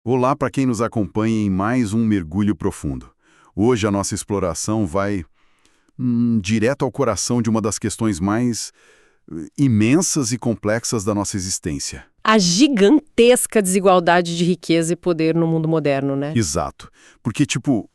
Olá para quem nos acompanha em mais um mergulho profundo. Hoje a nossa exploração vai direto ao coração de uma das questões mais imensas e complexas da nossa existência. A gigantesca desigualdade de riqueza e poder no mundo moderno, né? Exato. Porque,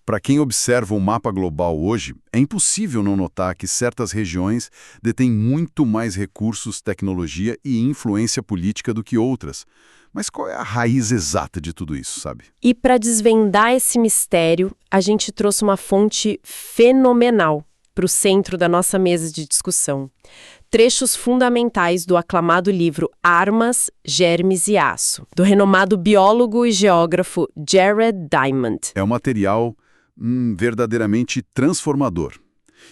para quem observa o mapa global hoje, é impossível não notar que certas regiões detêm muito mais recursos, tecnologia e influência política do que outras. Mas qual é a raiz exata de tudo isso, sabe? E para desvendar esse mistério, a gente trouxe uma fonte fenomenal para o centro da nossa mesa de discussão. Trechos fundamentais do aclamado livro Armas, Germes e Aço, do renomado biólogo e geógrafo Jared Diamond. É um material verdadeiramente transformador.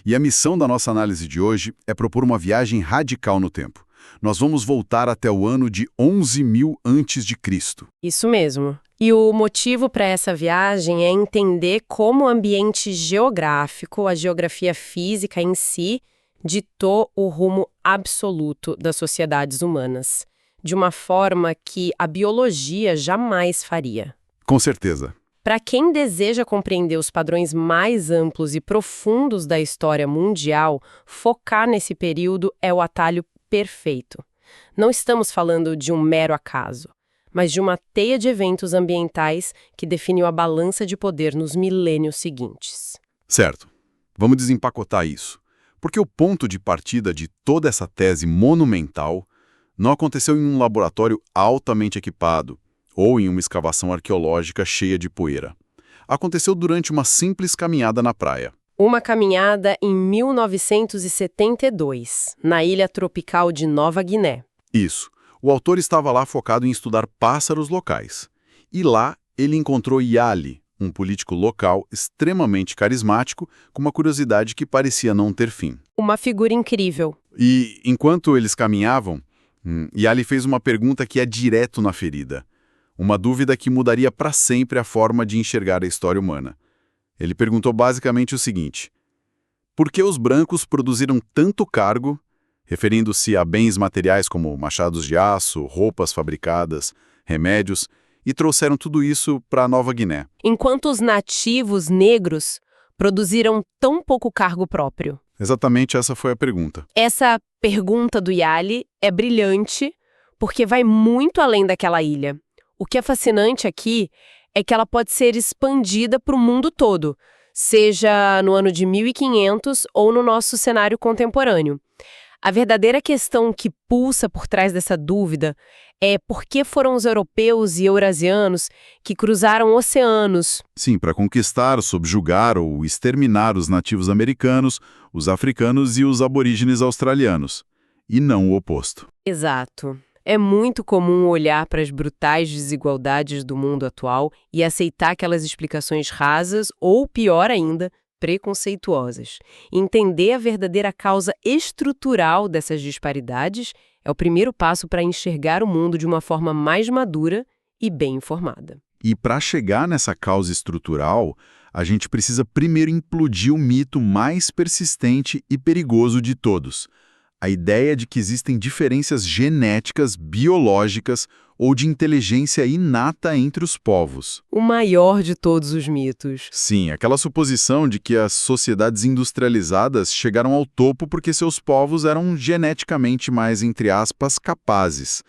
E a missão da nossa análise de hoje é propor uma viagem radical no tempo. Nós vamos voltar até o ano de 11.000 a.C. Isso mesmo. E o motivo para essa viagem é entender como o ambiente geográfico, a geografia física em si, ditou o rumo absoluto das sociedades humanas, de uma forma que a biologia jamais faria. Com certeza. Para quem deseja compreender os padrões mais amplos e profundos da história mundial, focar nesse período é o atalho perfeito. Não estamos falando de um mero acaso, mas de uma teia de eventos ambientais que definiu a balança de poder nos milênios seguintes. Certo. Vamos desempacotar isso. Porque o ponto de partida de toda essa tese monumental não aconteceu em um laboratório altamente equipado ou em uma escavação arqueológica cheia de poeira. Aconteceu durante uma simples caminhada na praia. Uma caminhada em 1972, na ilha tropical de Nova Guiné. Isso. O autor estava lá focado em estudar pássaros locais. E lá ele encontrou Yali, um político local extremamente carismático, com uma curiosidade que parecia não ter fim. Uma figura incrível. E, enquanto eles caminhavam, Yali fez uma pergunta que é direto na ferida. Uma dúvida que mudaria para sempre a forma de enxergar a história humana. Ele perguntou basicamente o seguinte: por que os brancos produziram tanto cargo, referindo-se a bens materiais como machados de aço, roupas fabricadas, remédios, e trouxeram tudo isso para Nova Guiné? Enquanto os nativos negros produziram tão pouco cargo próprio? Exatamente essa foi a pergunta. Essa pergunta do Yali é brilhante porque vai muito além daquela ilha. O que é fascinante aqui é que ela pode ser expandida para o mundo todo, seja no ano de 1500 ou no nosso cenário contemporâneo. A verdadeira questão que pulsa por trás dessa dúvida é por que foram os europeus e eurasianos que cruzaram oceanos. Sim, para conquistar, subjugar ou exterminar os nativos americanos, os africanos e os aborígenes australianos. E não o oposto. Exato. É muito comum olhar para as brutais desigualdades do mundo atual e aceitar aquelas explicações rasas ou, pior ainda, preconceituosas. Entender a verdadeira causa estrutural dessas disparidades é o primeiro passo para enxergar o mundo de uma forma mais madura e bem informada. E para chegar nessa causa estrutural, a gente precisa primeiro implodir o mito mais persistente e perigoso de todos: a ideia de que existem diferenças genéticas, biológicas ou de inteligência inata entre os povos. O maior de todos os mitos. Sim, aquela suposição de que as sociedades industrializadas chegaram ao topo porque seus povos eram geneticamente mais, entre aspas, capazes.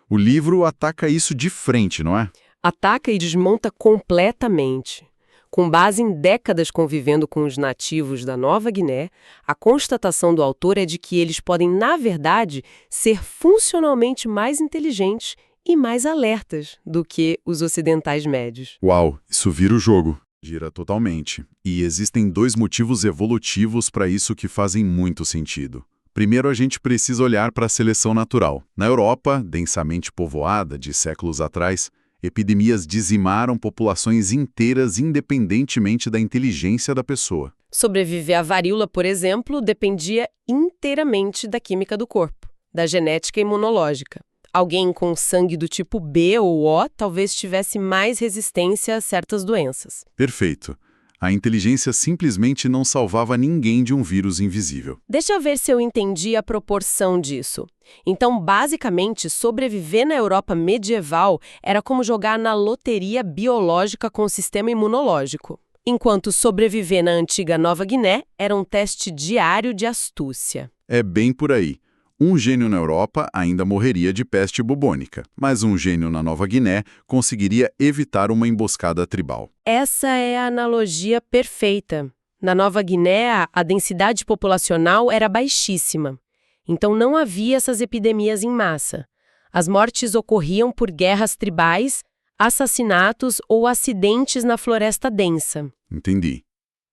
O livro ataca isso de frente, não é? Ataca e desmonta completamente. Com base em décadas convivendo com os nativos da Nova Guiné, a constatação do autor é de que eles podem, na verdade, ser funcionalmente mais inteligentes e mais alertas do que os ocidentais médios. Uau, isso vira o jogo. Gira totalmente. E existem dois motivos evolutivos para isso que fazem muito sentido. Primeiro, a gente precisa olhar para a seleção natural. Na Europa, densamente povoada de séculos atrás, epidemias dizimaram populações inteiras independentemente da inteligência da pessoa. Sobreviver à varíola, por exemplo, dependia inteiramente da química do corpo, da genética imunológica. Alguém com sangue do tipo B ou O talvez tivesse mais resistência a certas doenças. Perfeito. A inteligência simplesmente não salvava ninguém de um vírus invisível. Deixa eu ver se eu entendi a proporção disso. Então, basicamente, sobreviver na Europa medieval era como jogar na loteria biológica com o sistema imunológico, enquanto sobreviver na antiga Nova Guiné era um teste diário de astúcia. É bem por aí. Um gênio na Europa ainda morreria de peste bubônica, mas um gênio na Nova Guiné conseguiria evitar uma emboscada tribal. Essa é a analogia perfeita. Na Nova Guiné, a densidade populacional era baixíssima. Então não havia essas epidemias em massa. As mortes ocorriam por guerras tribais, assassinatos ou acidentes na floresta densa. Entendi.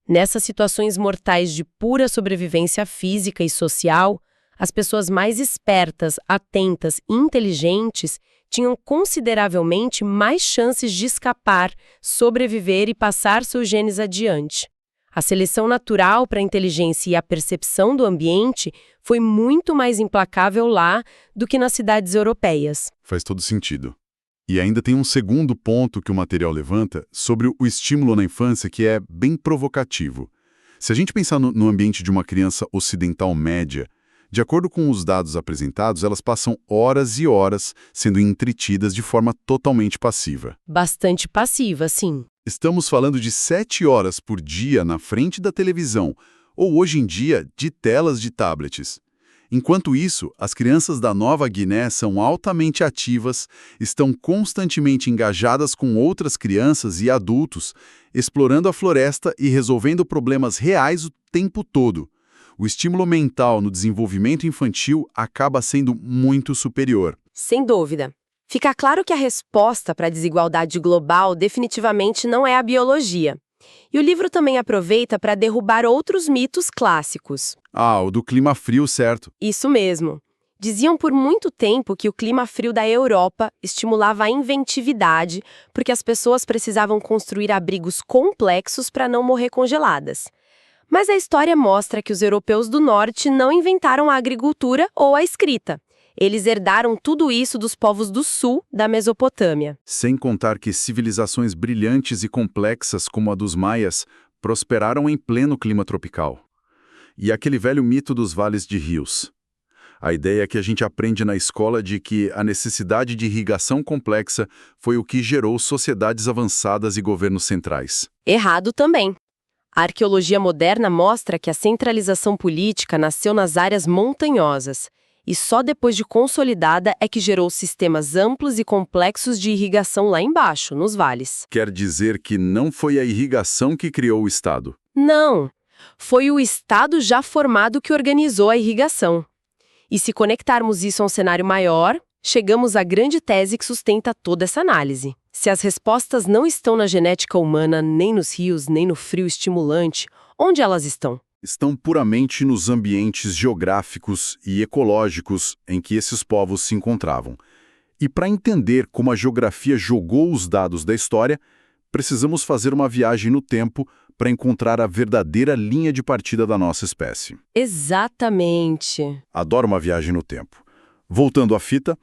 Nessas situações mortais de pura sobrevivência física e social, as pessoas mais espertas, atentas e inteligentes tinham consideravelmente mais chances de escapar, sobreviver e passar seus genes adiante. A seleção natural para a inteligência e a percepção do ambiente foi muito mais implacável lá do que nas cidades europeias. Faz todo sentido. E ainda tem um segundo ponto que o material levanta sobre o estímulo na infância que é bem provocativo. Se a gente pensar no ambiente de uma criança ocidental média, de acordo com os dados apresentados, elas passam horas e horas sendo entretidas de forma totalmente passiva. Bastante passiva, sim. Estamos falando de 7 horas por dia na frente da televisão, ou hoje em dia, de telas de tablets. Enquanto isso, as crianças da Nova Guiné são altamente ativas, estão constantemente engajadas com outras crianças e adultos, explorando a floresta e resolvendo problemas reais o tempo todo. O estímulo mental no desenvolvimento infantil acaba sendo muito superior. Sem dúvida. Fica claro que a resposta para a desigualdade global definitivamente não é a biologia. E o livro também aproveita para derrubar outros mitos clássicos. Ah, o do clima frio, certo. Isso mesmo. Diziam por muito tempo que o clima frio da Europa estimulava a inventividade porque as pessoas precisavam construir abrigos complexos para não morrer congeladas. Mas a história mostra que os europeus do norte não inventaram a agricultura ou a escrita. Eles herdaram tudo isso dos povos do sul da Mesopotâmia. Sem contar que civilizações brilhantes e complexas como a dos maias prosperaram em pleno clima tropical. E aquele velho mito dos vales de rios. A ideia que a gente aprende na escola de que a necessidade de irrigação complexa foi o que gerou sociedades avançadas e governos centrais. Errado também. A arqueologia moderna mostra que a centralização política nasceu nas áreas montanhosas e só depois de consolidada é que gerou sistemas amplos e complexos de irrigação lá embaixo, nos vales. Quer dizer que não foi a irrigação que criou o Estado? Não, foi o Estado já formado que organizou a irrigação. E se conectarmos isso a um cenário maior, chegamos à grande tese que sustenta toda essa análise. Se as respostas não estão na genética humana, nem nos rios, nem no frio estimulante, onde elas estão? Estão puramente nos ambientes geográficos e ecológicos em que esses povos se encontravam. E para entender como a geografia jogou os dados da história, precisamos fazer uma viagem no tempo para encontrar a verdadeira linha de partida da nossa espécie. Exatamente. Adoro uma viagem no tempo. Voltando à fita,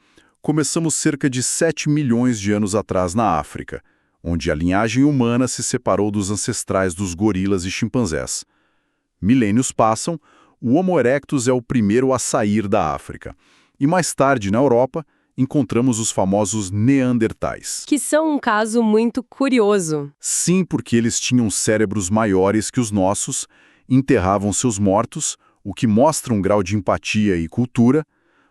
começamos cerca de 7 milhões de anos atrás na África, onde a linhagem humana se separou dos ancestrais dos gorilas e chimpanzés. Milênios passam, o Homo erectus é o primeiro a sair da África. E mais tarde, na Europa, encontramos os famosos neandertais. Que são um caso muito curioso. Sim, porque eles tinham cérebros maiores que os nossos, enterravam seus mortos, o que mostra um grau de empatia e cultura,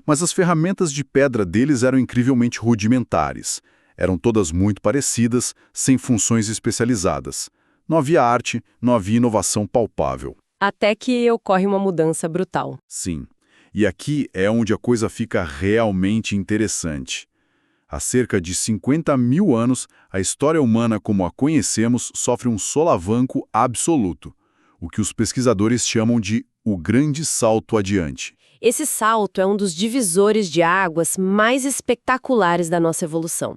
mas as ferramentas de pedra deles eram incrivelmente rudimentares. Eram todas muito parecidas, sem funções especializadas. Não havia arte, não havia inovação palpável. Até que ocorre uma mudança brutal. Sim. E aqui é onde a coisa fica realmente interessante. Há cerca de 50 mil anos, a história humana como a conhecemos sofre um solavanco absoluto, o que os pesquisadores chamam de o grande salto adiante. Esse salto é um dos divisores de águas mais espetaculares da nossa evolução.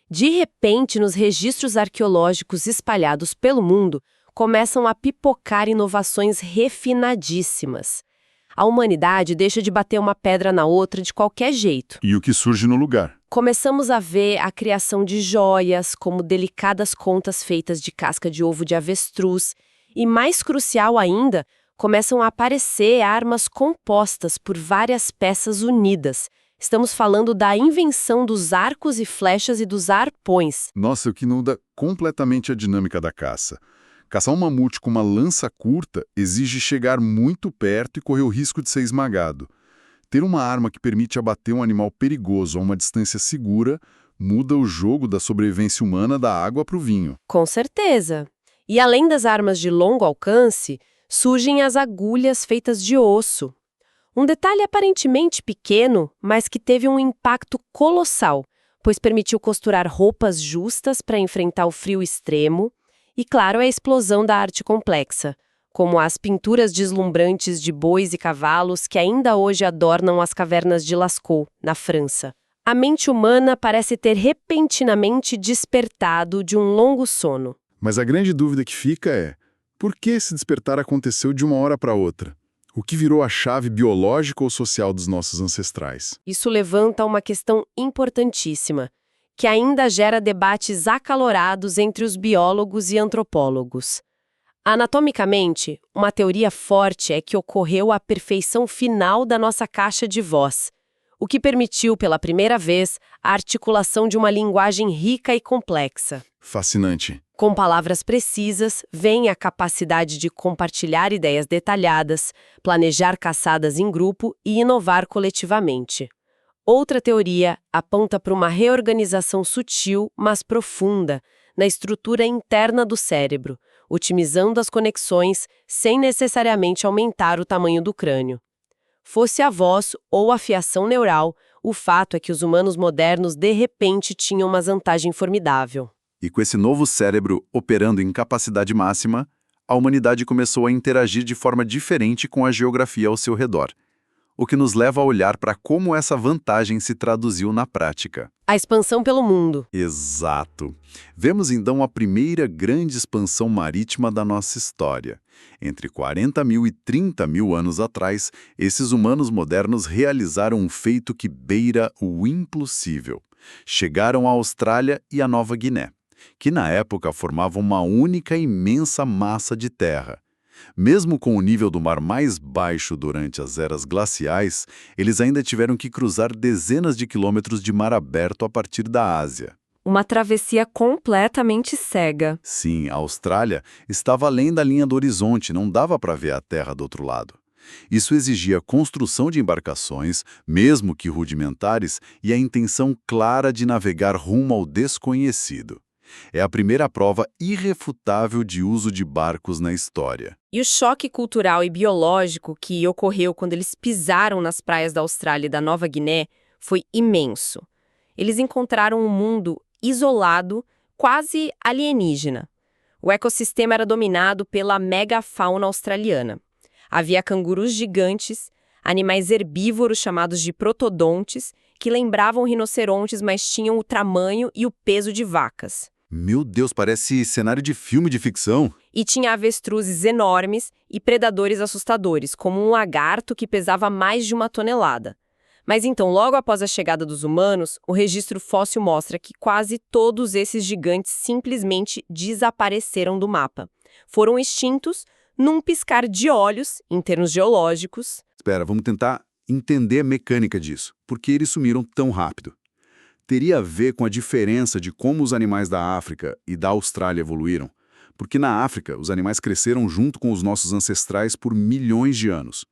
De repente, nos registros arqueológicos espalhados pelo mundo, começam a pipocar inovações refinadíssimas. A humanidade deixa de bater uma pedra na outra de qualquer jeito. E o que surge no lugar? Começamos a ver a criação de joias, como delicadas contas feitas de casca de ovo de avestruz, e mais crucial ainda, começam a aparecer armas compostas por várias peças unidas. Estamos falando da invenção dos arcos e flechas e dos arpões. Nossa, o que muda completamente a dinâmica da caça. Caçar um mamute com uma lança curta exige chegar muito perto e correr o risco de ser esmagado. Ter uma arma que permite abater um animal perigoso a uma distância segura muda o jogo da sobrevivência humana da água para o vinho. Com certeza. E além das armas de longo alcance, surgem as agulhas feitas de osso. Um detalhe aparentemente pequeno, mas que teve um impacto colossal, pois permitiu costurar roupas justas para enfrentar o frio extremo e, claro, a explosão da arte complexa, como as pinturas deslumbrantes de bois e cavalos que ainda hoje adornam as cavernas de Lascaux, na França. A mente humana parece ter repentinamente despertado de um longo sono. Mas a grande dúvida que fica é: por que esse despertar aconteceu de uma hora para outra? O que virou a chave biológica ou social dos nossos ancestrais? Isso levanta uma questão importantíssima, que ainda gera debates acalorados entre os biólogos e antropólogos. Anatomicamente, uma teoria forte é que ocorreu a perfeição final da nossa caixa de voz, o que permitiu, pela primeira vez, a articulação de uma linguagem rica e complexa. Fascinante. Com palavras precisas, vem a capacidade de compartilhar ideias detalhadas, planejar caçadas em grupo e inovar coletivamente. Outra teoria aponta para uma reorganização sutil, mas profunda, na estrutura interna do cérebro, otimizando as conexões sem necessariamente aumentar o tamanho do crânio. Fosse a voz ou a fiação neural, o fato é que os humanos modernos de repente tinham uma vantagem formidável. E com esse novo cérebro operando em capacidade máxima, a humanidade começou a interagir de forma diferente com a geografia ao seu redor, o que nos leva a olhar para como essa vantagem se traduziu na prática. A expansão pelo mundo. Exato. Vemos então a primeira grande expansão marítima da nossa história. Entre 40 mil e 30 mil anos atrás, esses humanos modernos realizaram um feito que beira o impossível. Chegaram à Austrália e à Nova Guiné, que na época formavam uma única imensa massa de terra. Mesmo com o nível do mar mais baixo durante as eras glaciais, eles ainda tiveram que cruzar dezenas de quilômetros de mar aberto a partir da Ásia. Uma travessia completamente cega. Sim, a Austrália estava além da linha do horizonte, não dava para ver a terra do outro lado. Isso exigia construção de embarcações, mesmo que rudimentares, e a intenção clara de navegar rumo ao desconhecido. É a primeira prova irrefutável de uso de barcos na história. E o choque cultural e biológico que ocorreu quando eles pisaram nas praias da Austrália e da Nova Guiné foi imenso. Eles encontraram um mundo isolado, quase alienígena. O ecossistema era dominado pela megafauna australiana. Havia cangurus gigantes, animais herbívoros chamados de protodontes, que lembravam rinocerontes, mas tinham o tamanho e o peso de vacas. Meu Deus, parece cenário de filme de ficção. E tinha avestruzes enormes e predadores assustadores, como um lagarto que pesava mais de 1 tonelada. Mas então, logo após a chegada dos humanos, o registro fóssil mostra que quase todos esses gigantes simplesmente desapareceram do mapa. Foram extintos num piscar de olhos, em termos geológicos. Espera, vamos tentar entender a mecânica disso. Por que eles sumiram tão rápido? Teria a ver com a diferença de como os animais da África e da Austrália evoluíram. Porque na África, os animais cresceram junto com os nossos ancestrais por milhões de anos.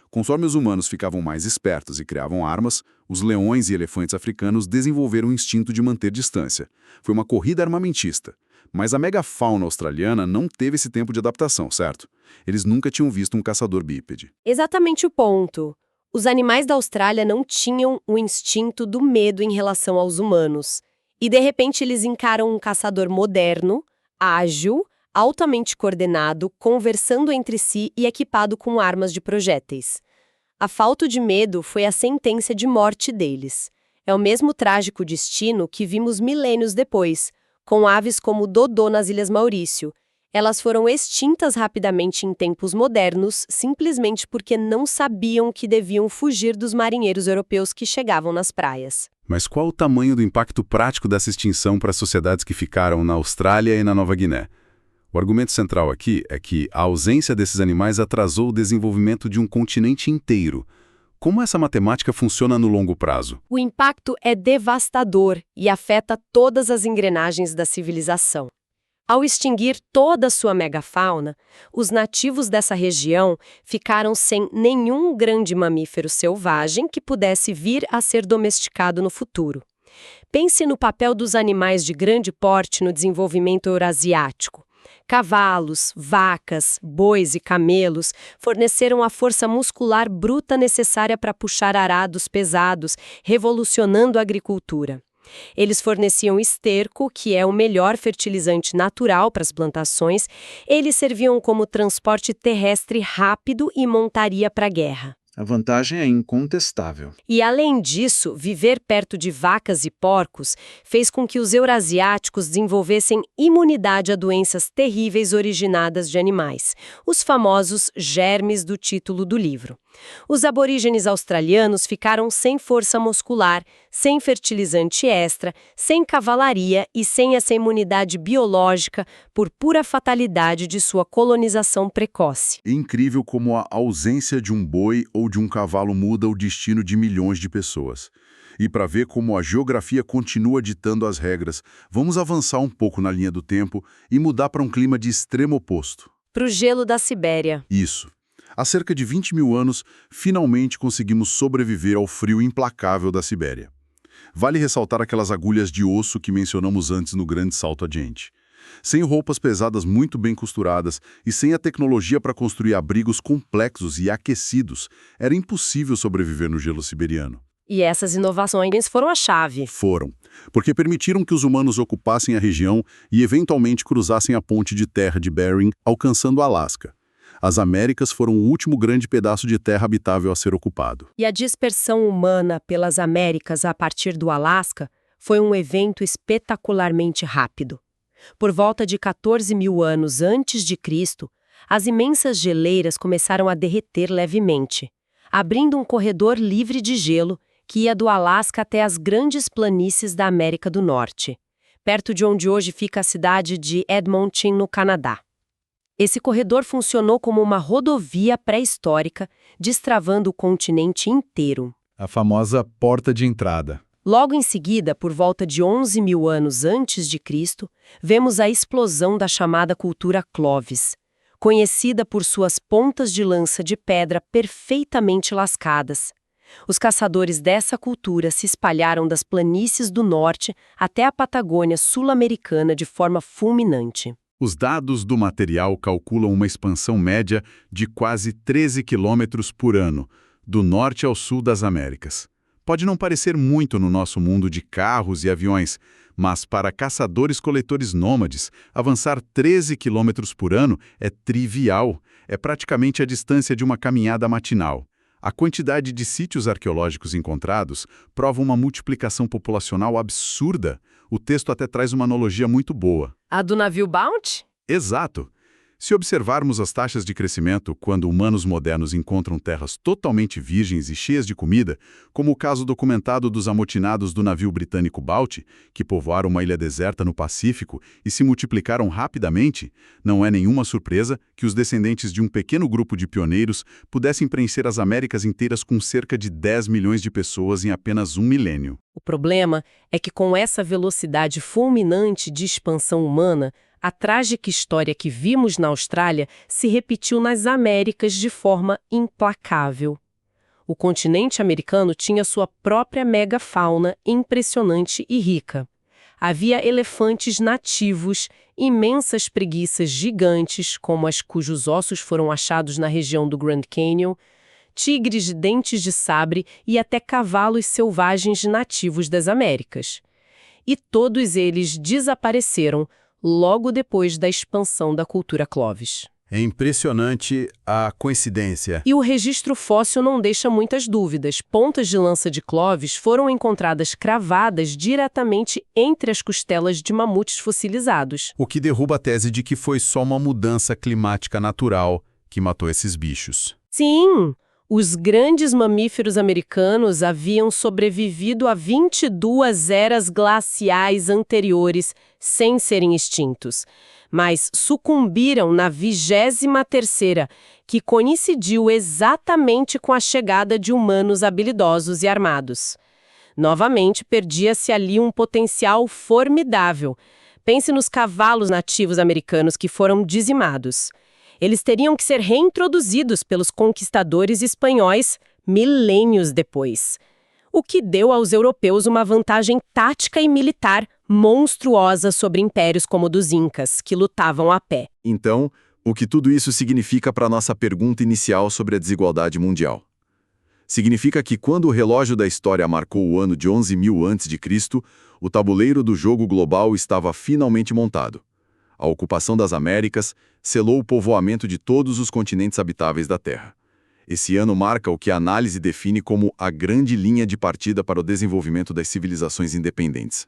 Conforme os humanos ficavam mais espertos e criavam armas, os leões e elefantes africanos desenvolveram o instinto de manter distância. Foi uma corrida armamentista. Mas a megafauna australiana não teve esse tempo de adaptação, certo? Eles nunca tinham visto um caçador bípede. Exatamente o ponto. Os animais da Austrália não tinham o instinto do medo em relação aos humanos. E, de repente, eles encaram um caçador moderno, ágil, altamente coordenado, conversando entre si e equipado com armas de projéteis. A falta de medo foi a sentença de morte deles. É o mesmo trágico destino que vimos milênios depois, com aves como o dodô nas Ilhas Maurício. Elas foram extintas rapidamente em tempos modernos, simplesmente porque não sabiam que deviam fugir dos marinheiros europeus que chegavam nas praias. Mas qual o tamanho do impacto prático dessa extinção para as sociedades que ficaram na Austrália e na Nova Guiné? O argumento central aqui é que a ausência desses animais atrasou o desenvolvimento de um continente inteiro. Como essa matemática funciona no longo prazo? O impacto é devastador e afeta todas as engrenagens da civilização. Ao extinguir toda a sua megafauna, os nativos dessa região ficaram sem nenhum grande mamífero selvagem que pudesse vir a ser domesticado no futuro. Pense no papel dos animais de grande porte no desenvolvimento eurasiático. Cavalos, vacas, bois e camelos forneceram a força muscular bruta necessária para puxar arados pesados, revolucionando a agricultura. Eles forneciam esterco, que é o melhor fertilizante natural para as plantações. Eles serviam como transporte terrestre rápido e montaria para a guerra. A vantagem é incontestável. E, além disso, viver perto de vacas e porcos fez com que os eurasiáticos desenvolvessem imunidade a doenças terríveis originadas de animais, os famosos germes do título do livro. Os aborígenes australianos ficaram sem força muscular, sem fertilizante extra, sem cavalaria e sem essa imunidade biológica por pura fatalidade de sua colonização precoce. É incrível como a ausência de um boi ou de um cavalo muda o destino de milhões de pessoas. E para ver como a geografia continua ditando as regras, vamos avançar um pouco na linha do tempo e mudar para um clima de extremo oposto. Para o gelo da Sibéria. Isso. Há cerca de 20 mil anos, finalmente conseguimos sobreviver ao frio implacável da Sibéria. Vale ressaltar aquelas agulhas de osso que mencionamos antes no grande salto adiante. Sem roupas pesadas muito bem costuradas e sem a tecnologia para construir abrigos complexos e aquecidos, era impossível sobreviver no gelo siberiano. E essas inovações foram a chave. Foram, porque permitiram que os humanos ocupassem a região e eventualmente cruzassem a ponte de terra de Bering, alcançando o Alasca. As Américas foram o último grande pedaço de terra habitável a ser ocupado. E a dispersão humana pelas Américas a partir do Alasca foi um evento espetacularmente rápido. Por volta de 14 mil anos antes de Cristo, as imensas geleiras começaram a derreter levemente, abrindo um corredor livre de gelo que ia do Alasca até as grandes planícies da América do Norte, perto de onde hoje fica a cidade de Edmonton, no Canadá. Esse corredor funcionou como uma rodovia pré-histórica, destravando o continente inteiro. A famosa porta de entrada. Logo em seguida, por volta de 11 mil anos antes de Cristo, vemos a explosão da chamada cultura Clovis, conhecida por suas pontas de lança de pedra perfeitamente lascadas. Os caçadores dessa cultura se espalharam das planícies do norte até a Patagônia sul-americana de forma fulminante. Os dados do material calculam uma expansão média de quase 13 quilômetros por ano, do norte ao sul das Américas. Pode não parecer muito no nosso mundo de carros e aviões, mas para caçadores-coletores nômades, avançar 13 quilômetros por ano é trivial, é praticamente a distância de uma caminhada matinal. A quantidade de sítios arqueológicos encontrados prova uma multiplicação populacional absurda. O texto até traz uma analogia muito boa. A do navio Bounty? Exato! Se observarmos as taxas de crescimento quando humanos modernos encontram terras totalmente virgens e cheias de comida, como o caso documentado dos amotinados do navio britânico Bounty, que povoaram uma ilha deserta no Pacífico e se multiplicaram rapidamente, não é nenhuma surpresa que os descendentes de um pequeno grupo de pioneiros pudessem preencher as Américas inteiras com cerca de 10 milhões de pessoas em apenas um milênio. O problema é que com essa velocidade fulminante de expansão humana, a trágica história que vimos na Austrália se repetiu nas Américas de forma implacável. O continente americano tinha sua própria megafauna impressionante e rica. Havia elefantes nativos, imensas preguiças gigantes, como as cujos ossos foram achados na região do Grand Canyon, tigres de dentes de sabre e até cavalos selvagens nativos das Américas. E todos eles desapareceram logo depois da expansão da cultura Clovis. É impressionante a coincidência. E o registro fóssil não deixa muitas dúvidas. Pontas de lança de Clovis foram encontradas cravadas diretamente entre as costelas de mamutes fossilizados. O que derruba a tese de que foi só uma mudança climática natural que matou esses bichos. Sim, os grandes mamíferos americanos haviam sobrevivido a 22 eras glaciais anteriores sem serem extintos, mas sucumbiram na 23ª, que coincidiu exatamente com a chegada de humanos habilidosos e armados. Novamente, perdia-se ali um potencial formidável. Pense nos cavalos nativos americanos que foram dizimados. Eles teriam que ser reintroduzidos pelos conquistadores espanhóis milênios depois, o que deu aos europeus uma vantagem tática e militar monstruosa sobre impérios como o dos Incas, que lutavam a pé. Então, o que tudo isso significa para a nossa pergunta inicial sobre a desigualdade mundial? Significa que quando o relógio da história marcou o ano de 11.000 a.C., o tabuleiro do jogo global estava finalmente montado. A ocupação das Américas selou o povoamento de todos os continentes habitáveis da Terra. Esse ano marca o que a análise define como a grande linha de partida para o desenvolvimento das civilizações independentes.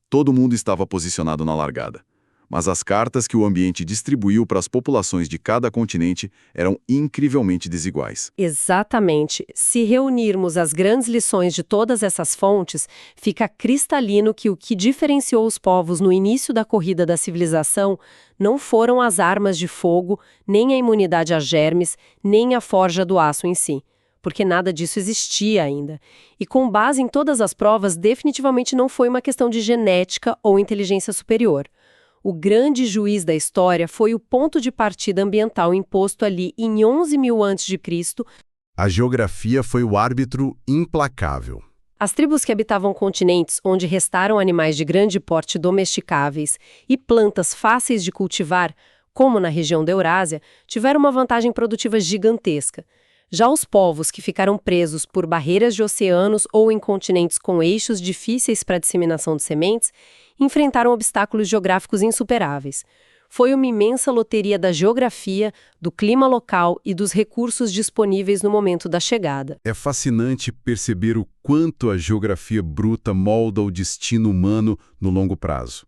Todo mundo estava posicionado na largada, mas as cartas que o ambiente distribuiu para as populações de cada continente eram incrivelmente desiguais. Exatamente. Se reunirmos as grandes lições de todas essas fontes, fica cristalino que o que diferenciou os povos no início da corrida da civilização não foram as armas de fogo, nem a imunidade a germes, nem a forja do aço em si, porque nada disso existia ainda. E com base em todas as provas, definitivamente não foi uma questão de genética ou inteligência superior. O grande juiz da história foi o ponto de partida ambiental imposto ali em 11.000 a.C. A geografia foi o árbitro implacável. As tribos que habitavam continentes onde restaram animais de grande porte domesticáveis e plantas fáceis de cultivar, como na região da Eurásia, tiveram uma vantagem produtiva gigantesca. Já os povos que ficaram presos por barreiras de oceanos ou em continentes com eixos difíceis para a disseminação de sementes, enfrentaram obstáculos geográficos insuperáveis. Foi uma imensa loteria da geografia, do clima local e dos recursos disponíveis no momento da chegada. É fascinante perceber o quanto a geografia bruta molda o destino humano no longo prazo.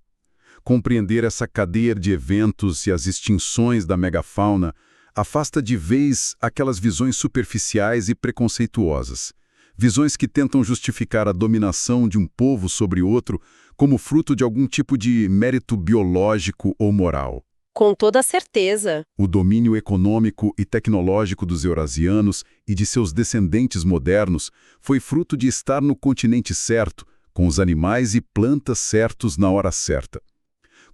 Compreender essa cadeia de eventos e as extinções da megafauna afasta de vez aquelas visões superficiais e preconceituosas. Visões que tentam justificar a dominação de um povo sobre outro como fruto de algum tipo de mérito biológico ou moral. Com toda certeza. O domínio econômico e tecnológico dos eurasianos e de seus descendentes modernos foi fruto de estar no continente certo, com os animais e plantas certos na hora certa.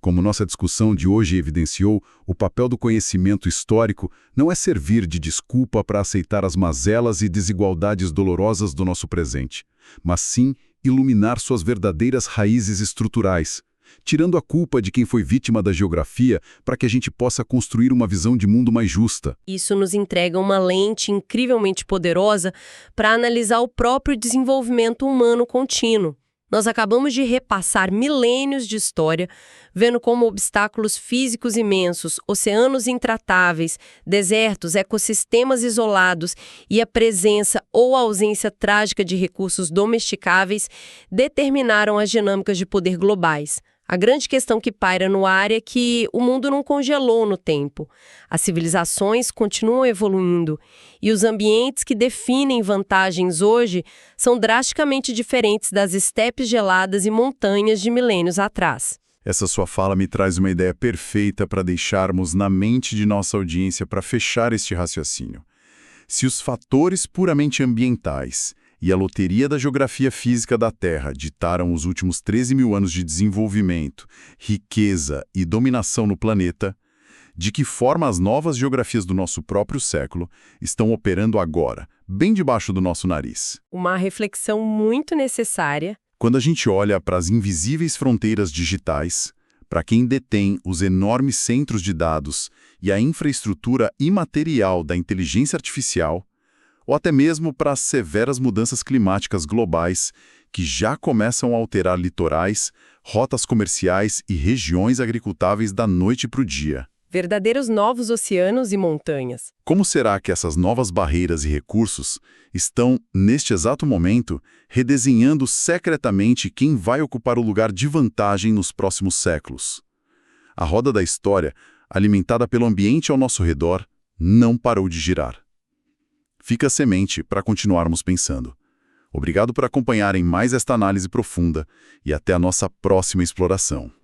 Como nossa discussão de hoje evidenciou, o papel do conhecimento histórico não é servir de desculpa para aceitar as mazelas e desigualdades dolorosas do nosso presente, mas sim iluminar suas verdadeiras raízes estruturais, tirando a culpa de quem foi vítima da geografia para que a gente possa construir uma visão de mundo mais justa. Isso nos entrega uma lente incrivelmente poderosa para analisar o próprio desenvolvimento humano contínuo. Nós acabamos de repassar milênios de história, vendo como obstáculos físicos imensos, oceanos intratáveis, desertos, ecossistemas isolados e a presença ou a ausência trágica de recursos domesticáveis determinaram as dinâmicas de poder globais. A grande questão que paira no ar é que o mundo não congelou no tempo. As civilizações continuam evoluindo e os ambientes que definem vantagens hoje são drasticamente diferentes das estepes geladas e montanhas de milênios atrás. Essa sua fala me traz uma ideia perfeita para deixarmos na mente de nossa audiência para fechar este raciocínio. Se os fatores puramente ambientais e a loteria da geografia física da Terra ditaram os últimos 13.000 anos de desenvolvimento, riqueza e dominação no planeta, de que forma as novas geografias do nosso próprio século estão operando agora, bem debaixo do nosso nariz? Uma reflexão muito necessária. Quando a gente olha para as invisíveis fronteiras digitais, para quem detém os enormes centros de dados e a infraestrutura imaterial da inteligência artificial, ou até mesmo para as severas mudanças climáticas globais que já começam a alterar litorais, rotas comerciais e regiões agricultáveis da noite para o dia. verdadeiros novos oceanos e montanhas. Como será que essas novas barreiras e recursos estão, neste exato momento, redesenhando secretamente quem vai ocupar o lugar de vantagem nos próximos séculos? A roda da história, alimentada pelo ambiente ao nosso redor, não parou de girar. Fica a semente para continuarmos pensando. Obrigado por acompanharem mais esta análise profunda e até a nossa próxima exploração.